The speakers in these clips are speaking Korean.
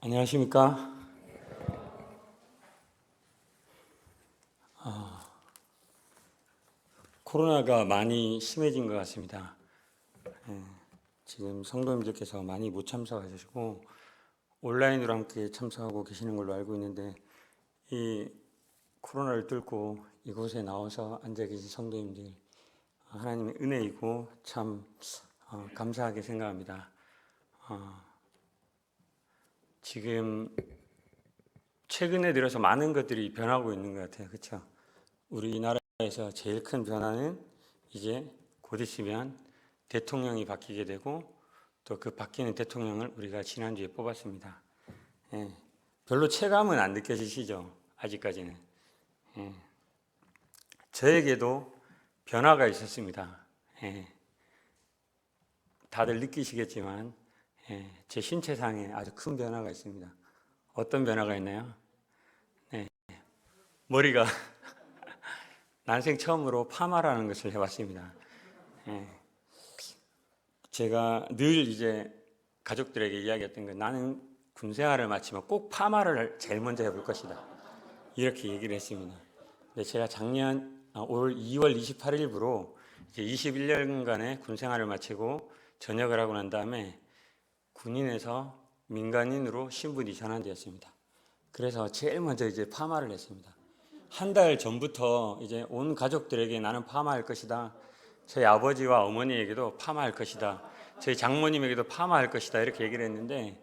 안녕하십니까? 코로나가 많이 심해진 것 같습니다. 예, 지금 성도님들께서 많이 못 참석하시고 온라인으로 함께 참석하고 계시는 걸로 알고 있는데 이 코로나를 뚫고 이곳에 나와서 앉아 계신 성도님들 하나님의 은혜이고 참 감사하게 생각합니다. 지금 최근에 들어서 많은 것들이 변하고 있는 것 같아요. 그렇죠? 우리나라에서 제일 큰 변화는 이제 곧 있으면 대통령이 바뀌게 되고 또 그 바뀌는 대통령을 우리가 지난주에 뽑았습니다. 예, 별로 체감은 안 느껴지시죠? 아직까지는. 예, 저에게도 변화가 있었습니다. 예, 다들 느끼시겠지만 제 신체상에 아주 큰 변화가 있습니다. 어떤 변화가 있나요? 네, 머리가 난생 처음으로 파마라는 것을 해봤습니다. 예, 제가 늘 이제 가족들에게 이야기했던 건 나는 군 생활을 마치면 꼭 파마를 제일 먼저 해볼 것이다. 이렇게 얘기를 했습니다. 근데 제가 작년 올 2월 28일부로 이제 21년간의 군 생활을 마치고 전역을 하고 난 다음에 군인에서 민간인으로 신분이 전환되었습니다. 그래서 제일 먼저 이제 파마를 했습니다. 한 달 전부터 이제 온 가족들에게 나는 파마할 것이다. 저희 아버지와 어머니에게도 파마할 것이다. 저희 장모님에게도 파마할 것이다. 이렇게 얘기를 했는데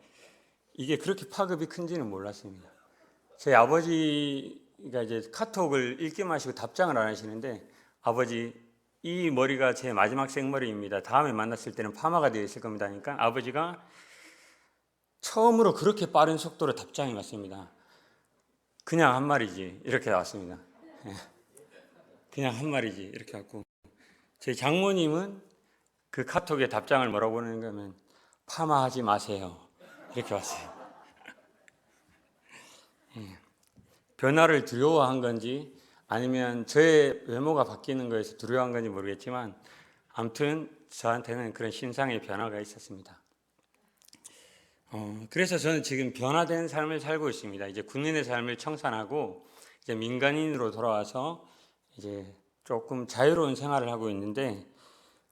이게 그렇게 파급이 큰지는 몰랐습니다. 저희 아버지가 이제 카톡을 읽기 마시고 답장을 안 하시는데 아버지 이 머리가 제 마지막 생머리입니다. 다음에 만났을 때는 파마가 되어 있을 겁니다. 하니까 아버지가 처음으로 그렇게 빠른 속도로 답장이 왔습니다. 그냥 한 말이지 이렇게 나왔습니다. 그냥 한 말이지 이렇게 왔고 제 장모님은 그 카톡에 답장을 뭐라고 보내는가 하면 파마하지 마세요 이렇게 왔어요. 변화를 두려워한 건지 아니면 저의 외모가 바뀌는 거에서 두려워한 건지 모르겠지만 아무튼 저한테는 그런 신상의 변화가 있었습니다. 그래서 저는 지금 변화된 삶을 살고 있습니다. 이제 군인의 삶을 청산하고 이제 민간인으로 돌아와서 이제 조금 자유로운 생활을 하고 있는데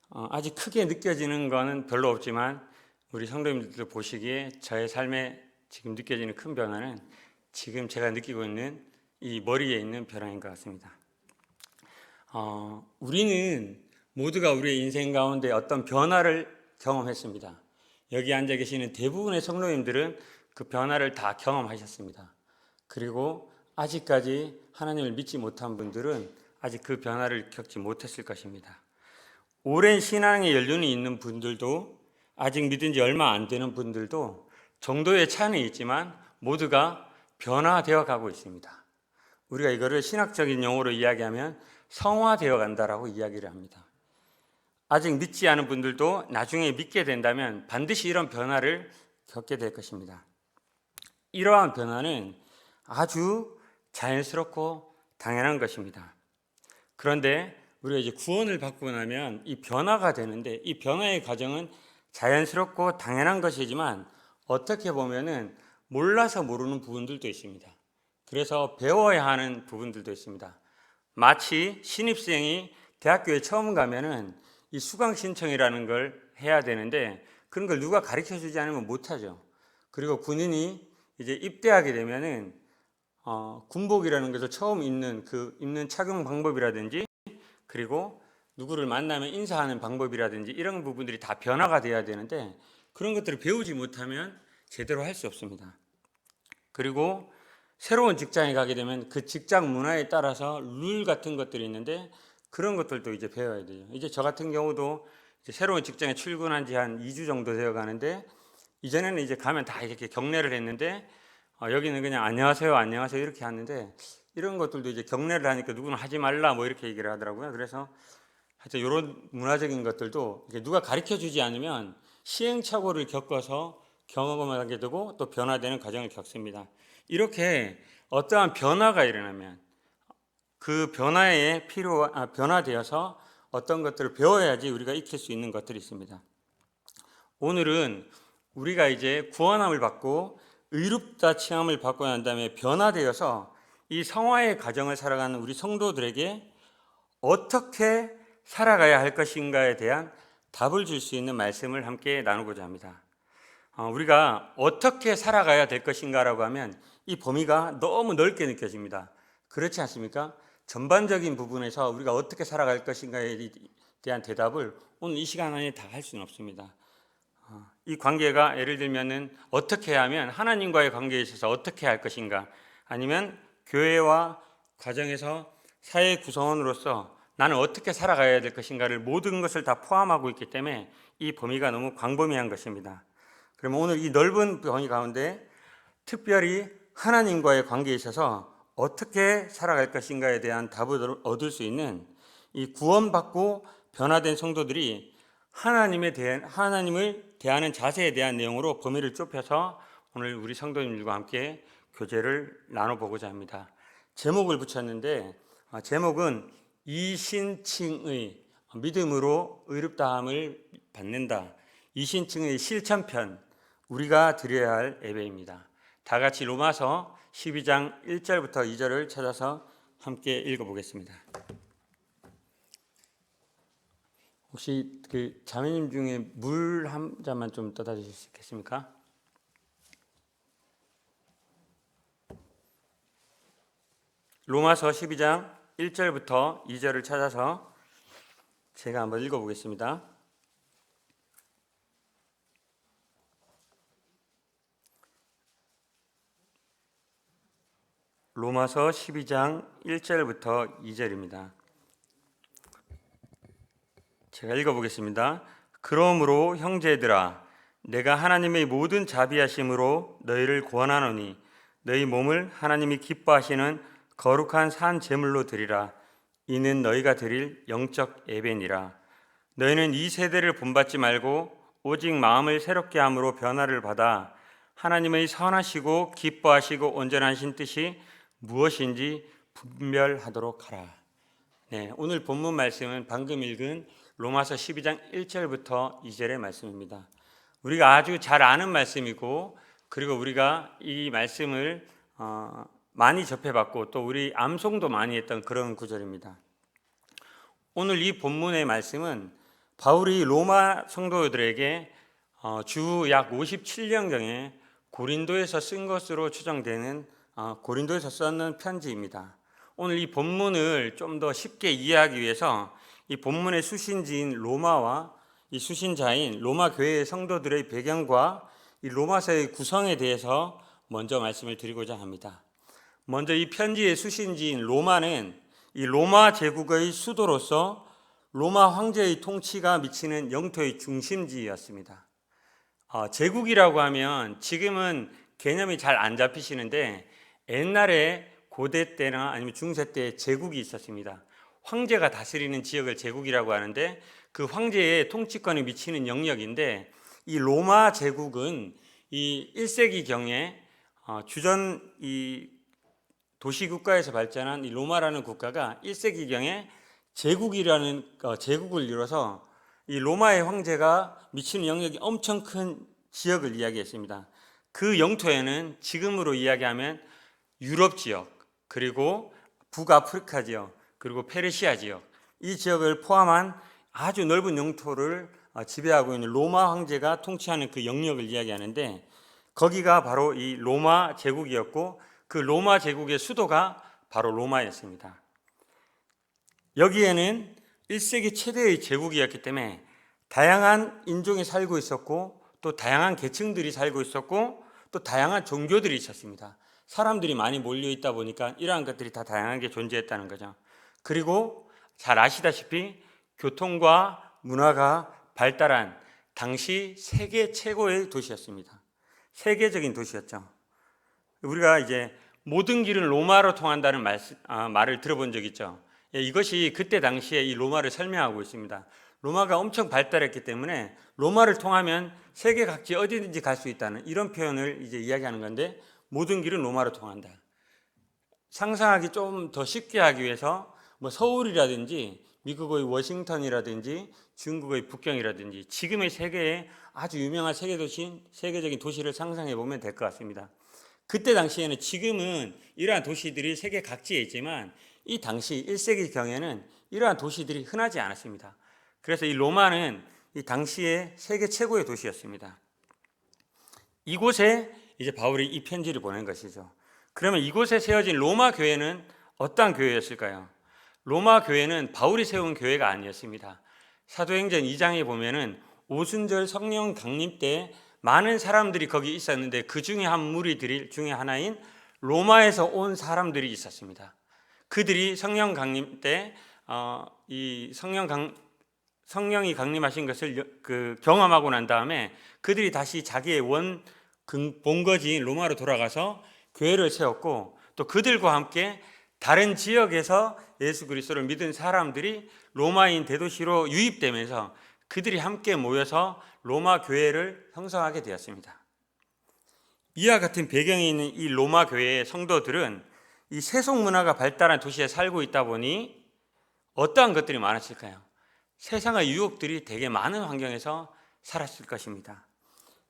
아직 크게 느껴지는 거는 별로 없지만 우리 성도님들도 보시기에 저의 삶에 지금 느껴지는 큰 변화는 지금 제가 느끼고 있는 이 머리에 있는 변화인 것 같습니다. 우리는 모두가 우리의 인생 가운데 어떤 변화를 경험했습니다. 여기 앉아 계시는 대부분의 성도님들은 그 변화를 다 경험하셨습니다. 그리고 아직까지 하나님을 믿지 못한 분들은 아직 그 변화를 겪지 못했을 것입니다. 오랜 신앙의 연륜이 있는 분들도 아직 믿은 지 얼마 안 되는 분들도 정도의 차이는 있지만 모두가 변화되어 가고 있습니다. 우리가 이거를 신학적인 용어로 이야기하면 성화되어 간다라고 이야기를 합니다. 아직 믿지 않은 분들도 나중에 믿게 된다면 반드시 이런 변화를 겪게 될 것입니다. 이러한 변화는 아주 자연스럽고 당연한 것입니다. 그런데 우리가 이제 구원을 받고 나면 이 변화가 되는데 이 변화의 과정은 자연스럽고 당연한 것이지만 어떻게 보면은 몰라서 모르는 부분들도 있습니다. 그래서 배워야 하는 부분들도 있습니다. 마치 신입생이 대학교에 처음 가면은 이 수강 신청이라는 걸 해야 되는데 그런 걸 누가 가르쳐 주지 않으면 못하죠. 그리고 군인이 이제 입대하게 되면은 군복이라는 것을 처음 입는 착용 방법이라든지 그리고 누구를 만나면 인사하는 방법이라든지 이런 부분들이 다 변화가 돼야 되는데 그런 것들을 배우지 못하면 제대로 할 수 없습니다. 그리고 새로운 직장에 가게 되면 그 직장 문화에 따라서 룰 같은 것들이 있는데 그런 것들도 이제 배워야 돼요. 이제 저 같은 경우도 이제 새로운 직장에 출근한 지 한 2주 정도 되어 가는데 이전에는 이제 가면 다 이렇게 경례를 했는데 여기는 그냥 안녕하세요, 안녕하세요 이렇게 하는데 이런 것들도 이제 경례를 하니까 누구는 하지 말라 뭐 이렇게 얘기를 하더라고요. 그래서 하여튼 이런 문화적인 것들도 누가 가르쳐 주지 않으면 시행착오를 겪어서 경험을 하게 되고 또 변화되는 과정을 겪습니다. 이렇게 어떠한 변화가 일어나면 그 변화에 변화되어서 어떤 것들을 배워야지 우리가 익힐 수 있는 것들이 있습니다. 오늘은 우리가 이제 구원함을 받고 의롭다 칭함을 받고 난 다음에 변화되어서 이 성화의 과정을 살아가는 우리 성도들에게 어떻게 살아가야 할 것인가에 대한 답을 줄 수 있는 말씀을 함께 나누고자 합니다. 우리가 어떻게 살아가야 될 것인가라고 하면 이 범위가 너무 넓게 느껴집니다. 그렇지 않습니까? 전반적인 부분에서 우리가 어떻게 살아갈 것인가에 대한 대답을 오늘 이 시간 안에 다 할 수는 없습니다. 이 관계가 예를 들면은 어떻게 하면 하나님과의 관계에 있어서 어떻게 할 것인가, 아니면 교회와 가정에서 사회 구성원으로서 나는 어떻게 살아가야 될 것인가를 모든 것을 다 포함하고 있기 때문에 이 범위가 너무 광범위한 것입니다. 그러면 오늘 이 넓은 범위 가운데 특별히 하나님과의 관계에 있어서 어떻게 살아갈 것인가에 대한 답을 얻을 수 있는 이 구원받고 변화된 성도들이 하나님을 대하는 자세에 대한 내용으로 범위를 좁혀서 오늘 우리 성도님들과 함께 교제를 나눠보고자 합니다. 제목을 붙였는데 제목은 이신칭의 믿음으로 의롭다함을 받는다. 이신칭의 실천편, 우리가 드려야 할 예배입니다. 다 같이 로마서 12장 1절부터 2절을 찾아서 함께 읽어보겠습니다. 혹시 그 자매님 중에 물 한 잔만 좀 떠다 주실 수 있겠습니까? 로마서 12장 1절부터 2절을 찾아서 제가 한번 읽어보겠습니다. 로마서 12장 1절부터 2절입니다. 제가 읽어보겠습니다. 그러므로 형제들아, 내가 하나님의 모든 자비하심으로 너희를 권하노니 너희 몸을 하나님이 기뻐하시는 거룩한 산 제물로 드리라. 이는 너희가 드릴 영적 예배니라. 너희는 이 세대를 본받지 말고 오직 마음을 새롭게 함으로 변화를 받아 하나님의 선하시고 기뻐하시고 온전하신 뜻이 무엇인지 분별하도록 하라. 네, 오늘 본문 말씀은 방금 읽은 로마서 12장 1절부터 2절의 말씀입니다. 우리가 아주 잘 아는 말씀이고, 그리고 우리가 이 말씀을 많이 접해봤고 또 우리 암송도 많이 했던 그런 구절입니다. 오늘 이 본문의 말씀은 바울이 로마 성도들에게 주 약 57년경에 고린도에서 쓴 것으로 추정되는 고린도에서 썼는 편지입니다. 오늘 이 본문을 좀 더 쉽게 이해하기 위해서 이 본문의 수신지인 로마와 이 수신자인 로마 교회의 성도들의 배경과 이 로마서의 구성에 대해서 먼저 말씀을 드리고자 합니다. 먼저 이 편지의 수신지인 로마는 이 로마 제국의 수도로서 로마 황제의 통치가 미치는 영토의 중심지였습니다. 제국이라고 하면 지금은 개념이 잘 안 잡히시는데 옛날에 고대 때나 아니면 중세 때 제국이 있었습니다. 황제가 다스리는 지역을 제국이라고 하는데 그 황제의 통치권이 미치는 영역인데, 이 로마 제국은 이 1세기경에 주전 이 도시국가에서 발전한 이 로마라는 국가가 1세기경에 제국을 이뤄서 이 로마의 황제가 미치는 영역이 엄청 큰 지역을 이야기했습니다. 그 영토에는 지금으로 이야기하면 유럽 지역, 그리고 북아프리카 지역, 그리고 페르시아 지역, 이 지역을 포함한 아주 넓은 영토를 지배하고 있는 로마 황제가 통치하는 그 영역을 이야기하는데, 거기가 바로 이 로마 제국이었고 그 로마 제국의 수도가 바로 로마였습니다. 여기에는 1세기 최대의 제국이었기 때문에 다양한 인종이 살고 있었고 또 다양한 계층들이 살고 있었고 또 다양한 종교들이 있었습니다. 사람들이 많이 몰려 있다 보니까 이러한 것들이 다 다양하게 존재했다는 거죠. 그리고 잘 아시다시피 교통과 문화가 발달한 당시 세계 최고의 도시였습니다. 세계적인 도시였죠. 우리가 이제 모든 길은 로마로 통한다는 말을 들어본 적 있죠. 이것이 그때 당시에 이 로마를 설명하고 있습니다. 로마가 엄청 발달했기 때문에 로마를 통하면 세계 각지 어디든지 갈 수 있다는 이런 표현을 이제 이야기하는 건데, 모든 길은 로마로 통한다. 상상하기 좀 더 쉽게 하기 위해서 서울이라든지 미국의 워싱턴이라든지 중국의 북경이라든지 지금의 세계의 아주 유명한 세계적인 도시를 상상해 보면 될 것 같습니다. 그때 당시에는 지금은 이러한 도시들이 세계 각지에 있지만 이 당시 1세기경에는 이러한 도시들이 흔하지 않았습니다. 그래서 이 로마는 이 당시의 세계 최고의 도시였습니다. 이곳에 이제 바울이 이 편지를 보낸 것이죠. 그러면 이곳에 세워진 로마 교회는 어떠한 교회였을까요? 로마 교회는 바울이 세운 교회가 아니었습니다. 사도행전 2장에 보면은 오순절 성령 강림 때 많은 사람들이 거기 있었는데 그 중에 한 무리들 중에 하나인 로마에서 온 사람들이 있었습니다. 그들이 성령 강림 때 이 성령이 강림하신 것을 경험하고 난 다음에 그들이 다시 자기의 본거지인 로마로 돌아가서 교회를 세웠고, 또 그들과 함께 다른 지역에서 예수 그리스도를 믿은 사람들이 로마인 대도시로 유입되면서 그들이 함께 모여서 로마 교회를 형성하게 되었습니다. 이와 같은 배경이 있는 이 로마 교회의 성도들은 이 세속 문화가 발달한 도시에 살고 있다 보니 어떠한 것들이 많았을까요? 세상의 유혹들이 되게 많은 환경에서 살았을 것입니다.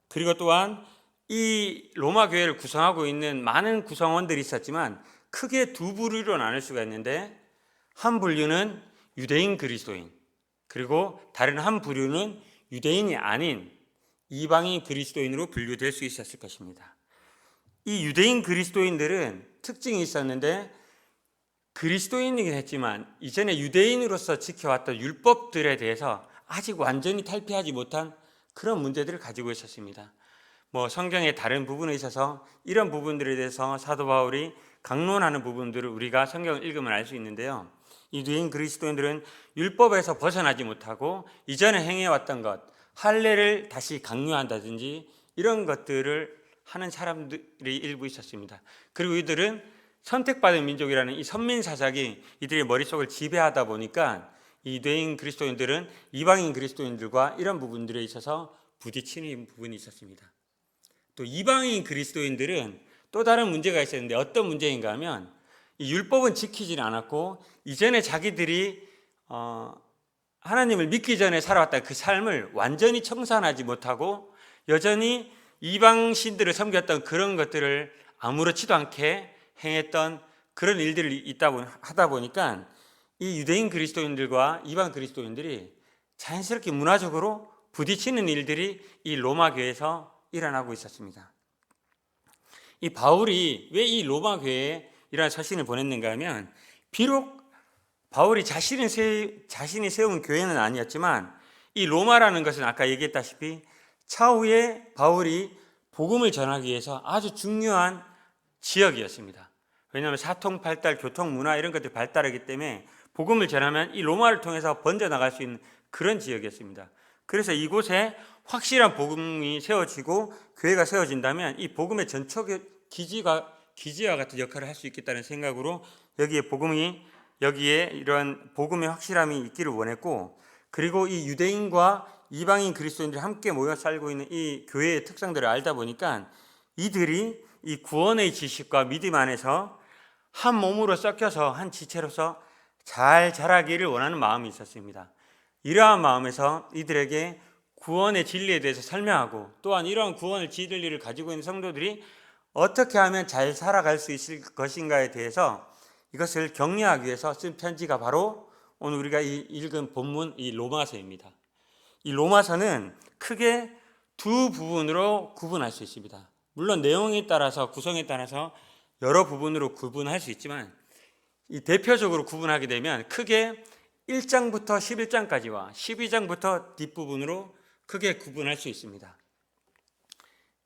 그리고 또한 이 로마 교회를 구성하고 있는 많은 구성원들이 있었지만 크게 두 부류로 나눌 수가 있는데, 한 분류는 유대인 그리스도인, 그리고 다른 한 부류는 유대인이 아닌 이방인 그리스도인으로 분류될 수 있었을 것입니다. 이 유대인 그리스도인들은 특징이 있었는데, 그리스도인이긴 했지만 이전에 유대인으로서 지켜왔던 율법들에 대해서 아직 완전히 탈피하지 못한 그런 문제들을 가지고 있었습니다. 성경의 다른 부분에 있어서 이런 부분들에 대해서 사도 바울이 강론하는 부분들을 우리가 성경을 읽으면 알 수 있는데요. 이 유대인 그리스도인들은 율법에서 벗어나지 못하고 이전에 행해왔던 것, 할례를 다시 강요한다든지 이런 것들을 하는 사람들이 일부 있었습니다. 그리고 이들은 선택받은 민족이라는 이 선민사상이 이들의 머릿속을 지배하다 보니까 이 유대인 그리스도인들은 이방인 그리스도인들과 이런 부분들에 있어서 부딪히는 부분이 있었습니다. 또 이방인 그리스도인들은 또 다른 문제가 있었는데, 어떤 문제인가 하면 이 율법은 지키지 않았고 이전에 자기들이 하나님을 믿기 전에 살아왔던 그 삶을 완전히 청산하지 못하고 여전히 이방 신들을 섬겼던 그런 것들을 아무렇지도 않게 행했던 그런 일들이 하다 보니까 이 유대인 그리스도인들과 이방 그리스도인들이 자연스럽게 문화적으로 부딪히는 일들이 이 로마 교회에서 일어나고 있었습니다. 이 바울이 왜 이 로마 교회에 이러한 서신을 보냈는가 하면, 비록 바울이 자신이 세운 교회는 아니었지만 이 로마라는 것은 아까 얘기했다시피 차후에 바울이 복음을 전하기 위해서 아주 중요한 지역이었습니다. 왜냐하면 사통팔달, 교통문화 이런 것들이 발달하기 때문에 복음을 전하면 이 로마를 통해서 번져나갈 수 있는 그런 지역이었습니다. 그래서 이곳에 확실한 복음이 세워지고 교회가 세워진다면 이 복음의 전초 기지와 같은 역할을 할 수 있겠다는 생각으로 여기에 이런 복음의 확실함이 있기를 원했고, 그리고 이 유대인과 이방인 그리스도인들이 함께 모여 살고 있는 이 교회의 특성들을 알다 보니까 이들이 이 구원의 지식과 믿음 안에서 한 몸으로 섞여서 한 지체로서 잘 자라기를 원하는 마음이 있었습니다. 이러한 마음에서 이들에게 구원의 진리에 대해서 설명하고, 또한 이러한 구원의 진리를 가지고 있는 성도들이 어떻게 하면 잘 살아갈 수 있을 것인가에 대해서 이것을 격려하기 위해서 쓴 편지가 바로 오늘 우리가 읽은 본문 이 로마서입니다. 이 로마서는 크게 두 부분으로 구분할 수 있습니다. 물론 내용에 따라서, 구성에 따라서 여러 부분으로 구분할 수 있지만 이 대표적으로 구분하게 되면 크게 1장부터 11장까지와 12장부터 뒷부분으로 크게 구분할 수 있습니다.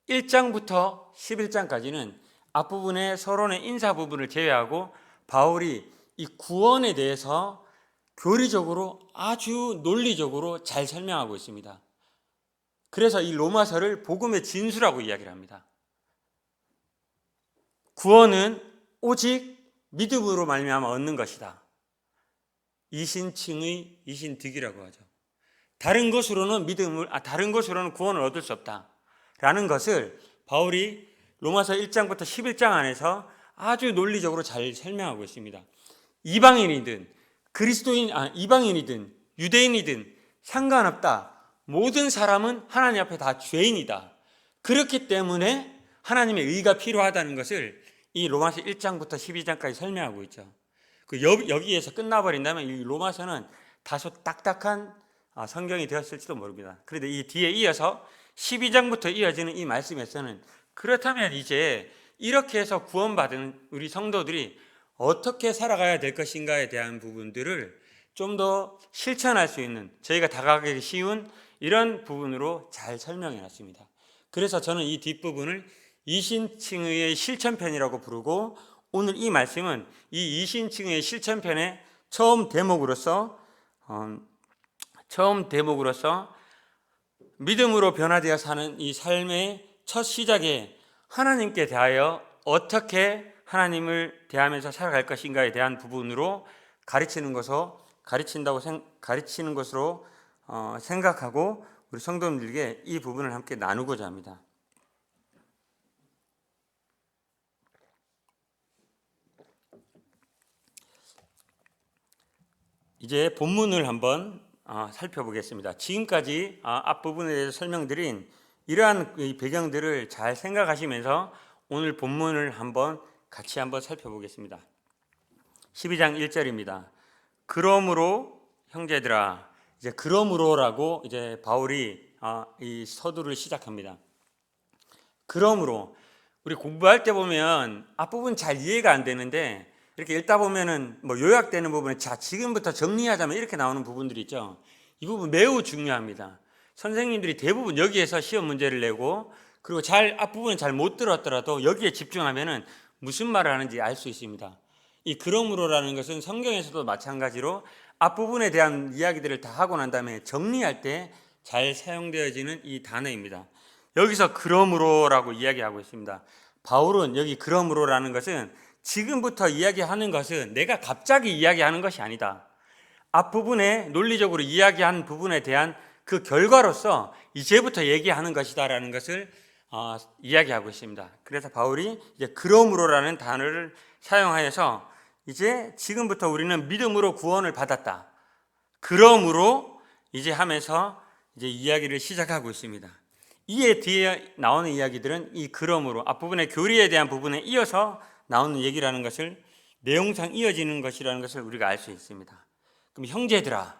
1장부터 11장까지는 앞부분의 서론의 인사 부분을 제외하고 바울이 이 구원에 대해서 교리적으로 아주 논리적으로 잘 설명하고 있습니다. 그래서 이 로마서를 복음의 진수라고 이야기를 합니다. 구원은 오직 믿음으로 말미암아 얻는 것이다. 이신칭의 이신득이라고 하죠. 다른 것으로는 구원을 얻을 수 없다라는 것을 바울이 로마서 1장부터 11장 안에서 아주 논리적으로 잘 설명하고 있습니다. 이방인이든 그리스도인, 이방인이든 유대인이든 상관없다. 모든 사람은 하나님 앞에 다 죄인이다. 그렇기 때문에 하나님의 의가 필요하다는 것을 이 로마서 1장부터 12장까지 설명하고 있죠. 여기에서 끝나버린다면 이 로마서는 다소 딱딱한 성경이 되었을지도 모릅니다. 그런데 이 뒤에 이어서 12장부터 이어지는 이 말씀에서는 그렇다면 이제 이렇게 해서 구원받은 우리 성도들이 어떻게 살아가야 될 것인가에 대한 부분들을 좀 더 실천할 수 있는, 저희가 다가가기 쉬운 이런 부분으로 잘 설명해 놨습니다. 그래서 저는 이 뒷부분을 이신칭의의 실천편이라고 부르고, 오늘 이 말씀은 이 이신칭의의 실천편의 처음 대목으로서 믿음으로 변화되어 사는 이 삶의 첫 시작에 하나님께 대하여 어떻게 하나님을 대하면서 살아갈 것인가에 대한 부분으로 가르치는 것으로 생각하고 우리 성도님들에게 이 부분을 함께 나누고자 합니다. 이제 본문을 한번 살펴보겠습니다. 지금까지 앞부분에 대해서 설명드린 이러한 배경들을 잘 생각하시면서 오늘 본문을 같이 한번 살펴보겠습니다. 12장 1절입니다. 그러므로 형제들아, 이제 그러므로라고 이제 바울이 이 서두를 시작합니다. 그러므로 우리 공부할 때 보면 앞부분 잘 이해가 안 되는데 이렇게 읽다 보면은 요약되는 부분에 자, 지금부터 정리하자면 이렇게 나오는 부분들이 있죠. 이 부분 매우 중요합니다. 선생님들이 대부분 여기에서 시험 문제를 내고, 그리고 앞부분은 잘 못 들었더라도 여기에 집중하면은 무슨 말을 하는지 알 수 있습니다. 이 그러므로라는 것은 성경에서도 마찬가지로 앞부분에 대한 이야기들을 다 하고 난 다음에 정리할 때 잘 사용되어지는 이 단어입니다. 여기서 그러므로라고 이야기하고 있습니다. 바울은 여기 그러므로라는 것은 지금부터 이야기하는 것은 내가 갑자기 이야기하는 것이 아니다. 앞부분에 논리적으로 이야기한 부분에 대한 그 결과로서 이제부터 얘기하는 것이다라는 것을 이야기하고 있습니다. 그래서 바울이 이제 그러므로라는 단어를 사용하여서 이제 지금부터 우리는 믿음으로 구원을 받았다. 그러므로 이제 하면서 이제 이야기를 시작하고 있습니다. 이에 뒤에 나오는 이야기들은 이 그러므로 앞부분의 교리에 대한 부분에 이어서 나오는 얘기라는 것을, 내용상 이어지는 것이라는 것을 우리가 알 수 있습니다. 그럼 형제들아,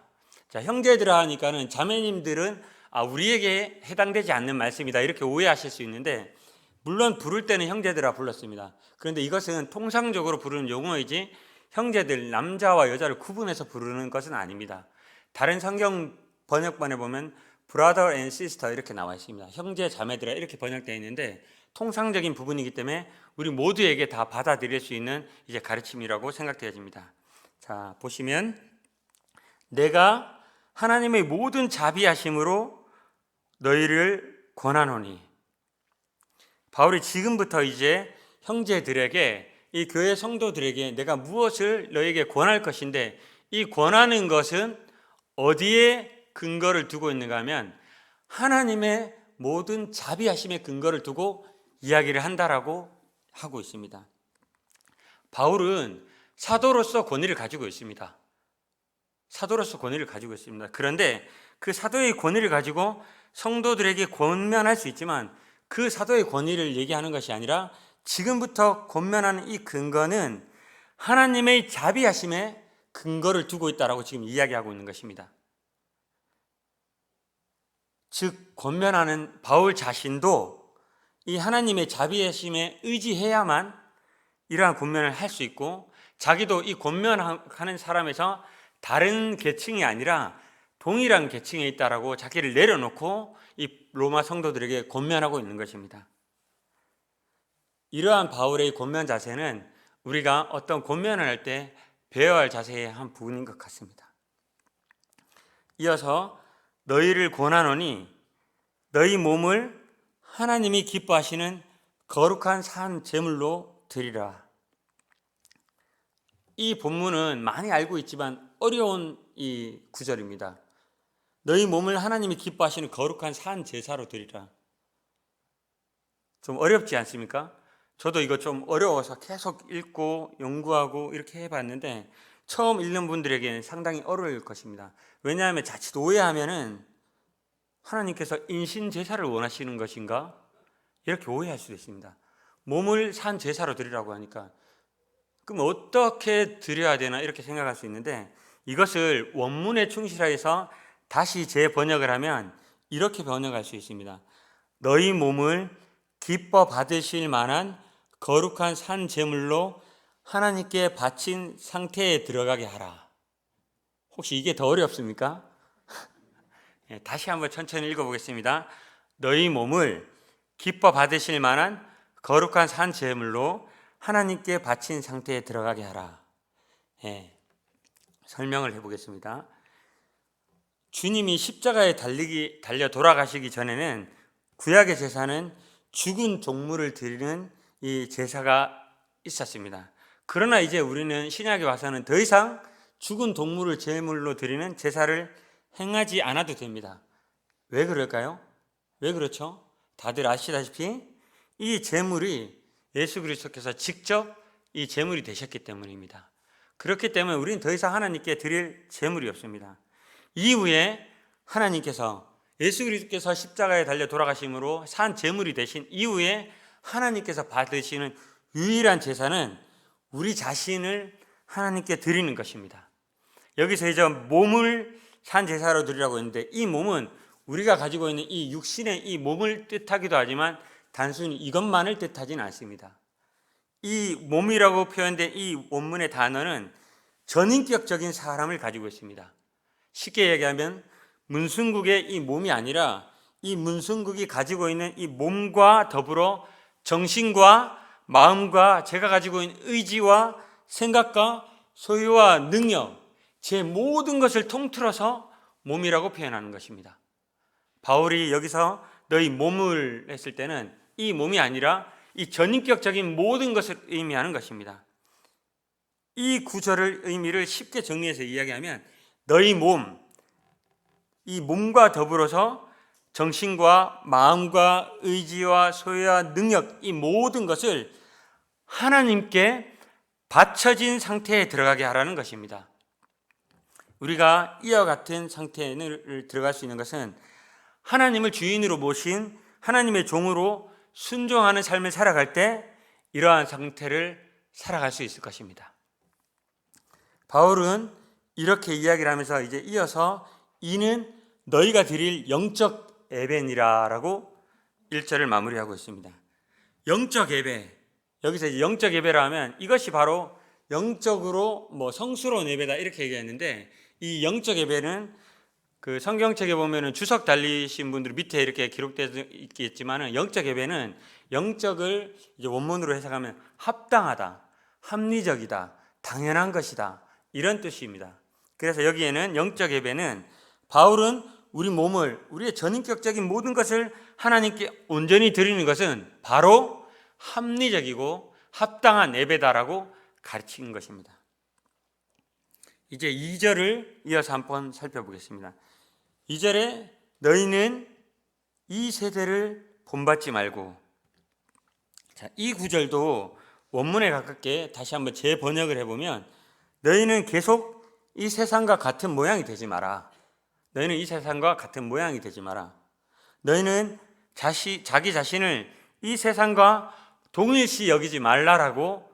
자, 형제들아 하니까는 자매님들은 우리에게 해당되지 않는 말씀이다 이렇게 오해하실 수 있는데, 물론 부를 때는 형제들아 불렀습니다. 그런데 이것은 통상적으로 부르는 용어이지 형제들, 남자와 여자를 구분해서 부르는 것은 아닙니다. 다른 성경 번역본에 보면 brother and sister 이렇게 나와 있습니다. 형제 자매들아 이렇게 번역되어 있는데 통상적인 부분이기 때문에 우리 모두에게 다 받아들일 수 있는 이제 가르침이라고 생각되어집니다. 자, 보시면 내가 하나님의 모든 자비하심으로 너희를 권하노니, 바울이 지금부터 이제 형제들에게, 이 교회 성도들에게 내가 무엇을 너에게 권할 것인데, 이 권하는 것은 어디에 근거를 두고 있는가 하면 하나님의 모든 자비하심의 근거를 두고 이야기를 한다라고 하고 있습니다. 바울은 사도로서 권위를 가지고 있습니다. 그런데 그 사도의 권위를 가지고 성도들에게 권면할 수 있지만 그 사도의 권위를 얘기하는 것이 아니라 지금부터 권면하는 이 근거는 하나님의 자비하심에 근거를 두고 있다라고 지금 이야기하고 있는 것입니다. 즉 권면하는 바울 자신도 이 하나님의 자비하심에 의지해야만 이러한 권면을 할 수 있고, 자기도 이 권면하는 사람에서 다른 계층이 아니라 동일한 계층에 있다라고 자기를 내려놓고 이 로마 성도들에게 권면하고 있는 것입니다. 이러한 바울의 권면 자세는 우리가 어떤 권면을 할 때 배워야 할 자세의 한 부분인 것 같습니다. 이어서 너희를 권하노니 너희 몸을 하나님이 기뻐하시는 거룩한 산 제물로 드리라. 이 본문은 많이 알고 있지만 어려운 이 구절입니다. 너희 몸을 하나님이 기뻐하시는 거룩한 산 제사로 드리라. 좀 어렵지 않습니까? 저도 이거 좀 어려워서 계속 읽고 연구하고 이렇게 해봤는데 처음 읽는 분들에게는 상당히 어려울 것입니다. 왜냐하면 자칫 오해하면은 하나님께서 인신 제사를 원하시는 것인가? 이렇게 오해할 수도 있습니다. 몸을 산 제사로 드리라고 하니까 그럼 어떻게 드려야 되나 이렇게 생각할 수 있는데, 이것을 원문에 충실해서 다시 재번역을 하면 이렇게 번역할 수 있습니다. 너희 몸을 기뻐 받으실 만한 거룩한 산 제물로 하나님께 바친 상태에 들어가게 하라. 혹시 이게 더 어렵습니까? 다시 한번 천천히 읽어보겠습니다. 너희 몸을 기뻐 받으실 만한 거룩한 산 제물로 하나님께 바친 상태에 들어가게 하라. 설명을 해보겠습니다. 주님이 십자가에 달려 돌아가시기 전에는 구약의 제사는 죽은 동물을 드리는 이 제사가 있었습니다. 그러나 이제 우리는 신약에 와서는 더 이상 죽은 동물을 제물로 드리는 제사를 행하지 않아도 됩니다. 왜 그럴까요? 왜 그렇죠? 다들 아시다시피 이 제물이 예수 그리스도께서 직접 이 제물이 되셨기 때문입니다. 그렇기 때문에 우리는 더 이상 하나님께 드릴 제물이 없습니다. 이후에 하나님께서 예수 그리스도께서 십자가에 달려 돌아가심으로 산 제물이 되신 이후에 하나님께서 받으시는 유일한 제사는 우리 자신을 하나님께 드리는 것입니다. 여기서 이제 몸을 산 제사로 드리라고 했는데, 이 몸은 우리가 가지고 있는 이 육신의 이 몸을 뜻하기도 하지만 단순히 이것만을 뜻하지는 않습니다. 이 몸이라고 표현된 이 원문의 단어는 전인격적인 사람을 가지고 있습니다. 쉽게 얘기하면 문순국의 이 몸이 아니라 이 문순국이 가지고 있는 이 몸과 더불어 정신과 마음과 제가 가지고 있는 의지와 생각과 소유와 능력, 제 모든 것을 통틀어서 몸이라고 표현하는 것입니다. 바울이 여기서 너희 몸을 했을 때는 이 몸이 아니라 이 전인격적인 모든 것을 의미하는 것입니다. 이 구절의 의미를 쉽게 정리해서 이야기하면 너희 몸, 이 몸과 더불어서 정신과 마음과 의지와 소유와 능력, 이 모든 것을 하나님께 바쳐진 상태에 들어가게 하라는 것입니다. 우리가 이와 같은 상태에 들어갈 수 있는 것은 하나님을 주인으로 모신 하나님의 종으로 순종하는 삶을 살아갈 때 이러한 상태를 살아갈 수 있을 것입니다. 바울은 이렇게 이야기를 하면서 이제 이어서 이는 너희가 드릴 영적 예배니라라고 1절을 마무리하고 있습니다. 영적 예배, 여기서 이제 영적 예배라 하면 이것이 바로 영적으로 성스러운 예배다 이렇게 얘기했는데, 이 영적 예배는 그 성경책에 보면은 주석 달리신 분들 밑에 이렇게 기록되어 있겠지만은 영적 예배는 영적을 이제 원문으로 해석하면 합당하다, 합리적이다, 당연한 것이다 이런 뜻입니다. 그래서 여기에는 영적 예배는 바울은 우리 몸을, 우리의 전인격적인 모든 것을 하나님께 온전히 드리는 것은 바로 합리적이고 합당한 예배다라고 가르치는 것입니다. 이제 2절을 이어서 한번 살펴보겠습니다. 2절에 너희는 이 세대를 본받지 말고, 자, 이 구절도 원문에 가깝게 다시 한번 재번역을 해보면 너희는 계속 이 세상과 같은 모양이 되지 마라. 너희는 이 세상과 같은 모양이 되지 마라. 너희는 자기 자신을 이 세상과 동일시 여기지 말라라고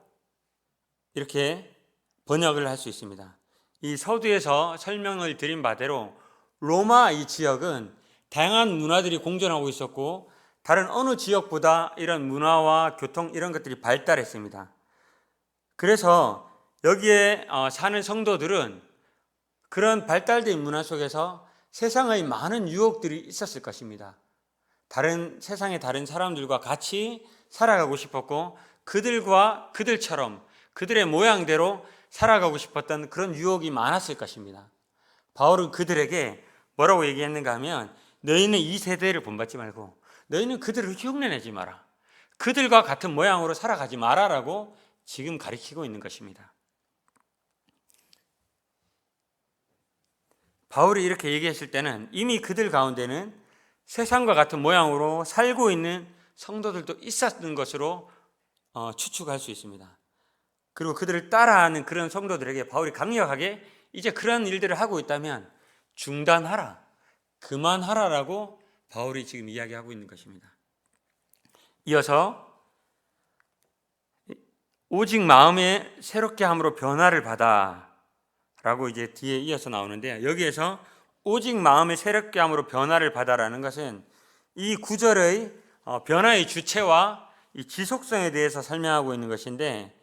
이렇게 번역을 할 수 있습니다. 이 서두에서 설명을 드린 바대로 로마 이 지역은 다양한 문화들이 공존하고 있었고 다른 어느 지역보다 이런 문화와 교통 이런 것들이 발달했습니다. 그래서 여기에 사는 성도들은 그런 발달된 문화 속에서 세상의 많은 유혹들이 있었을 것입니다. 세상의 다른 사람들과 같이 살아가고 싶었고 그들처럼 그들의 모양대로 살아가고 싶었던 그런 유혹이 많았을 것입니다. 바울은 그들에게 뭐라고 얘기했는가 하면 너희는 이 세대를 본받지 말고 너희는 그들을 흉내내지 마라. 그들과 같은 모양으로 살아가지 마라라고 지금 가르치고 있는 것입니다. 바울이 이렇게 얘기했을 때는 이미 그들 가운데는 세상과 같은 모양으로 살고 있는 성도들도 있었던 것으로 추측할 수 있습니다. 그리고 그들을 따라하는 그런 성도들에게 바울이 강력하게 이제 그런 일들을 하고 있다면 중단하라, 그만하라라고 바울이 지금 이야기하고 있는 것입니다. 이어서 오직 마음에 새롭게 함으로 변화를 받아 라고 이제 뒤에 이어서 나오는데요. 여기에서 오직 마음에 새롭게 함으로 변화를 받아라는 것은 이 구절의 변화의 주체와 이 지속성에 대해서 설명하고 있는 것인데,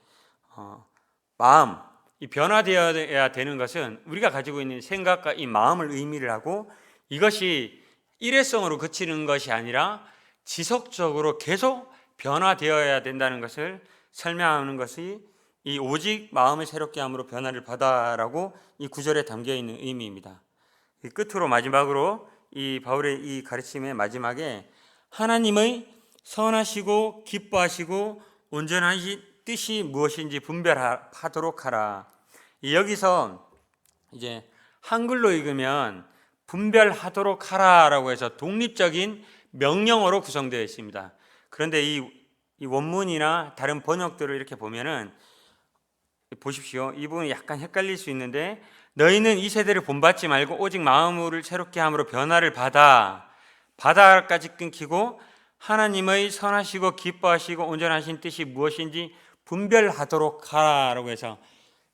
마음, 이 변화되어야 되는 것은 우리가 가지고 있는 생각과 이 마음을 의미를 하고, 이것이 일회성으로 그치는 것이 아니라 지속적으로 계속 변화되어야 된다는 것을 설명하는 것이 이 오직 마음을 새롭게 함으로 변화를 받아라고 이 구절에 담겨 있는 의미입니다. 끝으로 마지막으로 이 바울의 이 가르침의 마지막에 하나님의 선하시고 기뻐하시고 온전하신 뜻이 무엇인지 분별하도록 하라. 여기서 이제 한글로 읽으면 분별하도록 하라라고 해서 독립적인 명령어로 구성되어 있습니다. 그런데 이 원문이나 다른 번역들을 이렇게 보면은 보십시오. 이 부분이 약간 헷갈릴 수 있는데, 너희는 이 세대를 본받지 말고 오직 마음을 새롭게 함으로 변화를 바다까지 끊기고 하나님의 선하시고 기뻐하시고 온전하신 뜻이 무엇인지 분별하도록 하라고 해서,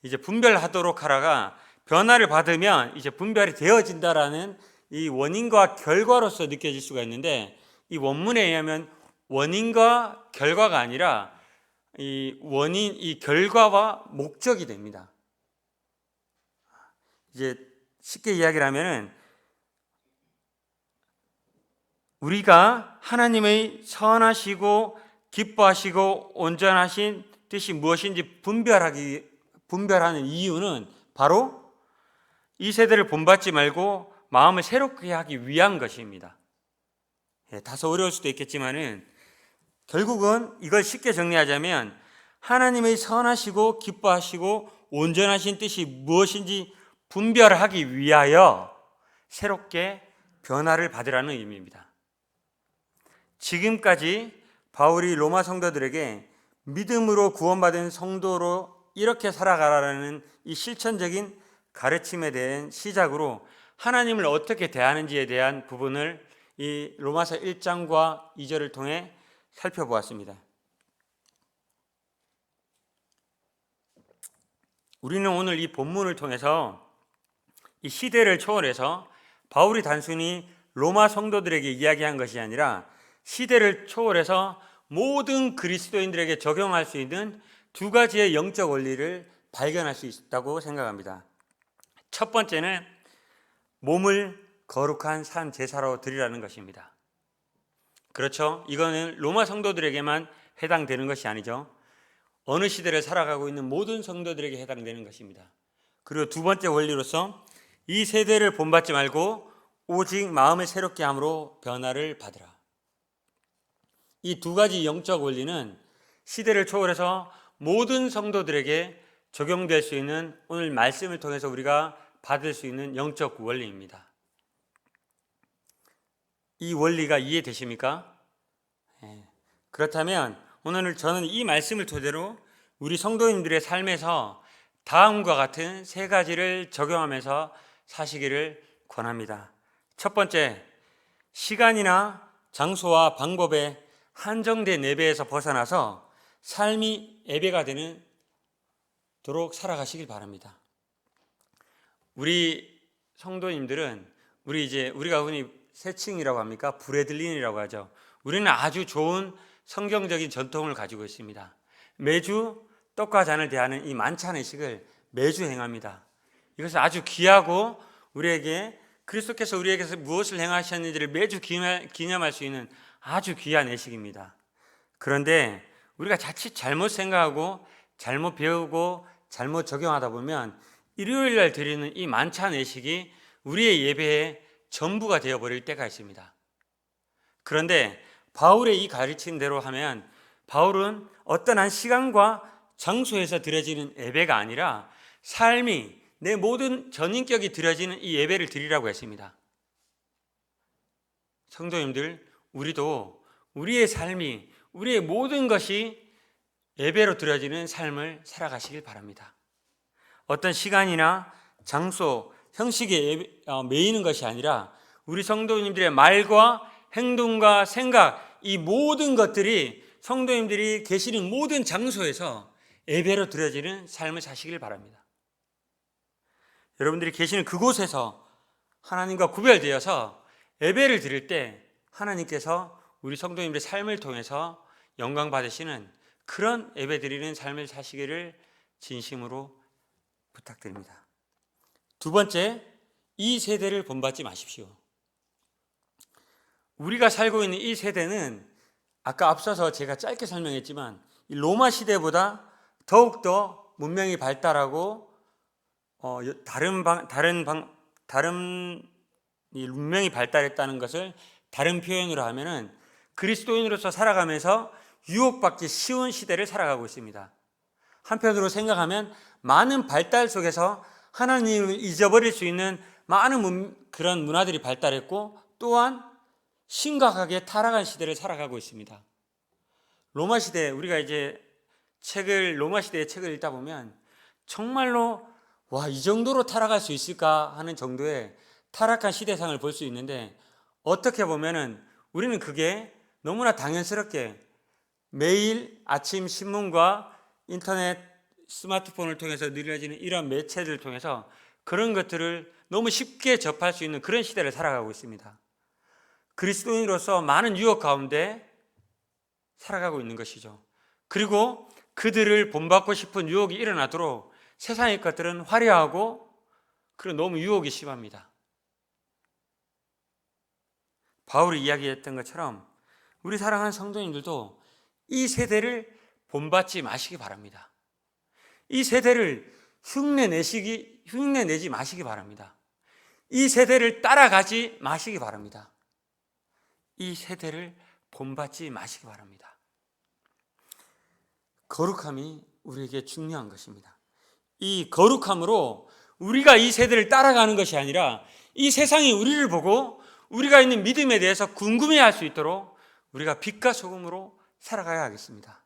이제 분별하도록 하라가 변화를 받으면 이제 분별이 되어진다라는 이 원인과 결과로서 느껴질 수가 있는데, 이 원문에 의하면 원인과 결과가 아니라 이 결과와 목적이 됩니다. 이제 쉽게 이야기를 하면은 우리가 하나님의 선하시고 기뻐하시고 온전하신 뜻이 무엇인지 분별하는 이유는 바로 이 세대를 본받지 말고 마음을 새롭게 하기 위한 것입니다. 다소 어려울 수도 있겠지만은 결국은 이걸 쉽게 정리하자면 하나님의 선하시고 기뻐하시고 온전하신 뜻이 무엇인지 분별하기 위하여 새롭게 변화를 받으라는 의미입니다. 지금까지 바울이 로마 성도들에게 믿음으로 구원받은 성도로 이렇게 살아가라는 이 실천적인 가르침에 대한 시작으로 하나님을 어떻게 대하는지에 대한 부분을 이 로마서 1장과 2절을 통해 살펴보았습니다. 우리는 오늘 이 본문을 통해서 이 시대를 초월해서 바울이 단순히 로마 성도들에게 이야기한 것이 아니라 시대를 초월해서 모든 그리스도인들에게 적용할 수 있는 두 가지의 영적 원리를 발견할 수 있다고 생각합니다. 첫 번째는 몸을 거룩한 산 제사로 드리라는 것입니다. 그렇죠? 이거는 로마 성도들에게만 해당되는 것이 아니죠. 어느 시대를 살아가고 있는 모든 성도들에게 해당되는 것입니다. 그리고 두 번째 원리로서 이 세대를 본받지 말고 오직 마음을 새롭게 함으로 변화를 받으라. 이 두 가지 영적 원리는 시대를 초월해서 모든 성도들에게 적용될 수 있는 오늘 말씀을 통해서 우리가 받을 수 있는 영적 원리입니다. 이 원리가 이해되십니까? 그렇다면 오늘 저는 이 말씀을 토대로 우리 성도님들의 삶에서 다음과 같은 세 가지를 적용하면서 사시기를 권합니다. 첫 번째, 시간이나 장소와 방법에 한정된 예배에서 벗어나서 삶이 예배가 되는 도록 살아가시길 바랍니다. 우리 성도님들은 우리가 흔히 세칭이라고 합니까? 브레들린이라고 하죠. 우리는 아주 좋은 성경적인 전통을 가지고 있습니다. 매주 떡과 잔을 대하는 이 만찬 의식을 매주 행합니다. 이것은 아주 귀하고 우리에게 그리스도께서 우리에게서 무엇을 행하셨는지를 매주 기념할 수 있는 아주 귀한 예식입니다. 그런데 우리가 자칫 잘못 생각하고 잘못 배우고 잘못 적용하다 보면 일요일 날 드리는 이 만찬 예식이 우리의 예배의 전부가 되어버릴 때가 있습니다. 그런데 바울의 이 가르침대로 하면 바울은 어떤 한 시간과 장소에서 드려지는 예배가 아니라 삶이 내 모든 전인격이 드려지는 이 예배를 드리라고 했습니다. 성도님들, 우리도 우리의 삶이 우리의 모든 것이 예배로 드려지는 삶을 살아가시길 바랍니다. 어떤 시간이나 장소, 형식에 매이는 것이 아니라 우리 성도님들의 말과 행동과 생각, 이 모든 것들이 성도님들이 계시는 모든 장소에서 예배로 드려지는 삶을 사시길 바랍니다. 여러분들이 계시는 그곳에서 하나님과 구별되어서 예배를 드릴 때 하나님께서 우리 성도님들의 삶을 통해서 영광 받으시는 그런 예배 드리는 삶을 사시기를 진심으로 부탁드립니다. 두 번째, 이 세대를 본받지 마십시오. 우리가 살고 있는 이 세대는 아까 앞서서 제가 짧게 설명했지만 로마 시대보다 더욱더 문명이 발달하고 다른 문명이 발달했다는 것을 다른 표현으로 하면은 그리스도인으로서 살아가면서 유혹받기 쉬운 시대를 살아가고 있습니다. 한편으로 생각하면 많은 발달 속에서 하나님을 잊어버릴 수 있는 많은 그런 문화들이 발달했고 또한 심각하게 타락한 시대를 살아가고 있습니다. 로마 시대, 우리가 이제 로마 시대의 책을 읽다 보면 정말로 이 정도로 타락할 수 있을까 하는 정도의 타락한 시대상을 볼 수 있는데, 어떻게 보면은 우리는 그게 너무나 당연스럽게 매일 아침 신문과 인터넷, 스마트폰을 통해서 늘려지는 이런 매체들을 통해서 그런 것들을 너무 쉽게 접할 수 있는 그런 시대를 살아가고 있습니다. 그리스도인으로서 많은 유혹 가운데 살아가고 있는 것이죠. 그리고 그들을 본받고 싶은 유혹이 일어나도록 세상의 것들은 화려하고 그리고 너무 유혹이 심합니다. 바울이 이야기했던 것처럼 우리 사랑하는 성도님들도 이 세대를 본받지 마시기 바랍니다. 이 세대를 흉내내지 마시기 바랍니다. 이 세대를 따라가지 마시기 바랍니다. 이 세대를 본받지 마시기 바랍니다. 거룩함이 우리에게 중요한 것입니다. 이 거룩함으로 우리가 이 세대를 따라가는 것이 아니라 이 세상이 우리를 보고 우리가 있는 믿음에 대해서 궁금해할 수 있도록 우리가 빛과 소금으로 살아가야 하겠습니다.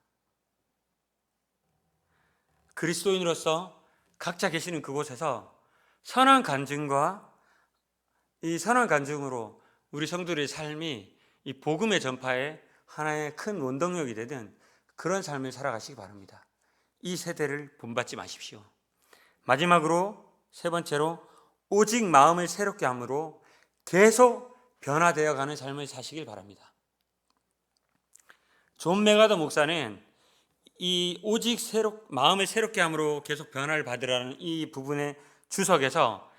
그리스도인으로서 각자 계시는 그곳에서 선한 간증과 이 선한 간증으로 우리 성도들의 삶이 이 복음의 전파에 하나의 큰 원동력이 되는 그런 삶을 살아가시기 바랍니다. 이 세대를 본받지 마십시오. 마지막으로 세 번째로 오직 마음을 새롭게 함으로 계속 변화되어 가는 삶을 사시길 바랍니다. 존 메가더 목사는 이 오직 마음을 새롭게 함으로 계속 변화를 받으라는 이 부분의 주석에서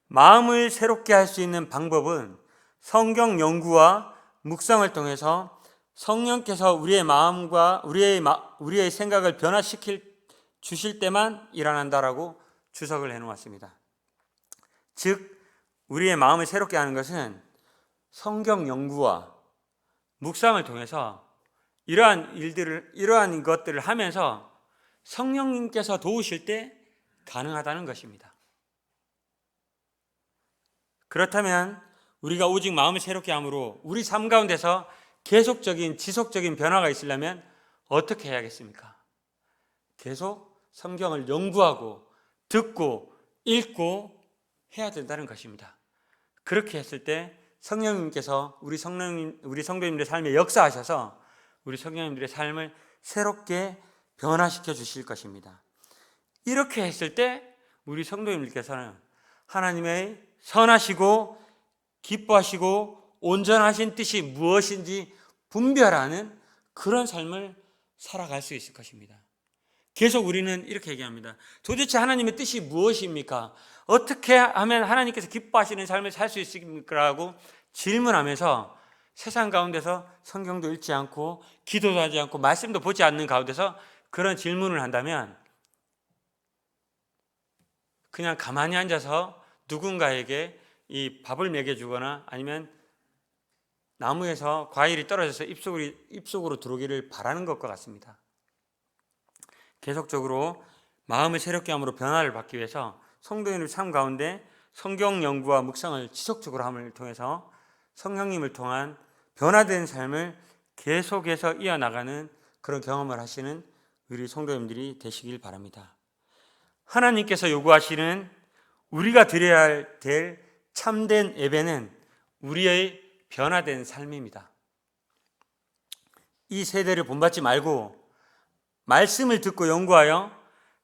마음을 새롭게 할 수 있는 방법은 성경 연구와 묵상을 통해서 성령께서 우리의 마음과 우리의 생각을 주실 때만 일어난다라고 주석을 해놓았습니다. 즉 우리의 마음을 새롭게 하는 것은 성경 연구와 묵상을 통해서 이러한 것들을 하면서 성령님께서 도우실 때 가능하다는 것입니다. 그렇다면 우리가 오직 마음을 새롭게 함으로 우리 삶 가운데서 계속적인 지속적인 변화가 있으려면 어떻게 해야겠습니까? 계속 성경을 연구하고 듣고 읽고 해야 된다는 것입니다. 그렇게 했을 때 성령님께서 우리 성도님들의 삶에 역사하셔서 우리 성도님들의 삶을 새롭게 변화시켜 주실 것입니다. 이렇게 했을 때 우리 성도님들께서는 하나님의 선하시고 기뻐하시고 온전하신 뜻이 무엇인지 분별하는 그런 삶을 살아갈 수 있을 것입니다. 계속 우리는 이렇게 얘기합니다. 도대체 하나님의 뜻이 무엇입니까? 어떻게 하면 하나님께서 기뻐하시는 삶을 살 수 있습니까? 라고 질문하면서 세상 가운데서 성경도 읽지 않고 기도도 하지 않고 말씀도 보지 않는 가운데서 그런 질문을 한다면 그냥 가만히 앉아서 누군가에게 이 밥을 먹여주거나 아니면 나무에서 과일이 떨어져서 입속으로 들어오기를 바라는 것과 같습니다. 계속적으로 마음을 새롭게 함으로 변화를 받기 위해서 성도인의 삶 가운데 성경 연구와 묵상을 지속적으로 함을 통해서 성령님을 통한 변화된 삶을 계속해서 이어나가는 그런 경험을 하시는 우리 성도님들이 되시길 바랍니다. 하나님께서 요구하시는 우리가 드려야 될 참된 예배는 우리의 변화된 삶입니다. 이 세대를 본받지 말고 말씀을 듣고 연구하여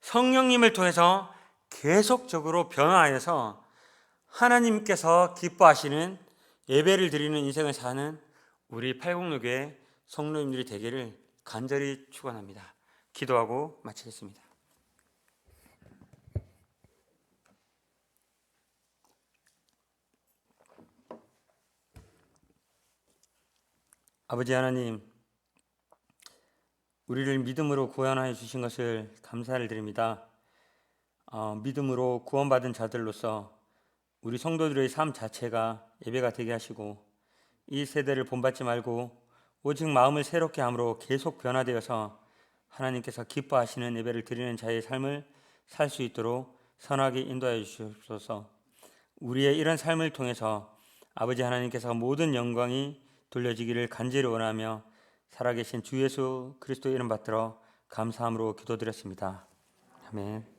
성령님을 통해서 계속적으로 변화하여서 하나님께서 기뻐하시는 예배를 드리는 인생을 사는 우리 806교회 성도님들이 되기를 간절히 축원합니다. 기도하고 마치겠습니다. 아버지 하나님, 우리를 믿음으로 구원하여 주신 것을 감사를 드립니다. 믿음으로 구원받은 자들로서 우리 성도들의 삶 자체가 예배가 되게 하시고 이 세대를 본받지 말고 오직 마음을 새롭게 함으로 계속 변화되어서 하나님께서 기뻐하시는 예배를 드리는 자의 삶을 살 수 있도록 선하게 인도하여 주시옵소서. 우리의 이런 삶을 통해서 아버지 하나님께서 모든 영광이 돌려지기를 간절히 원하며 살아계신 주 예수 그리스도의 이름 받들어 감사함으로 기도드렸습니다. 아멘.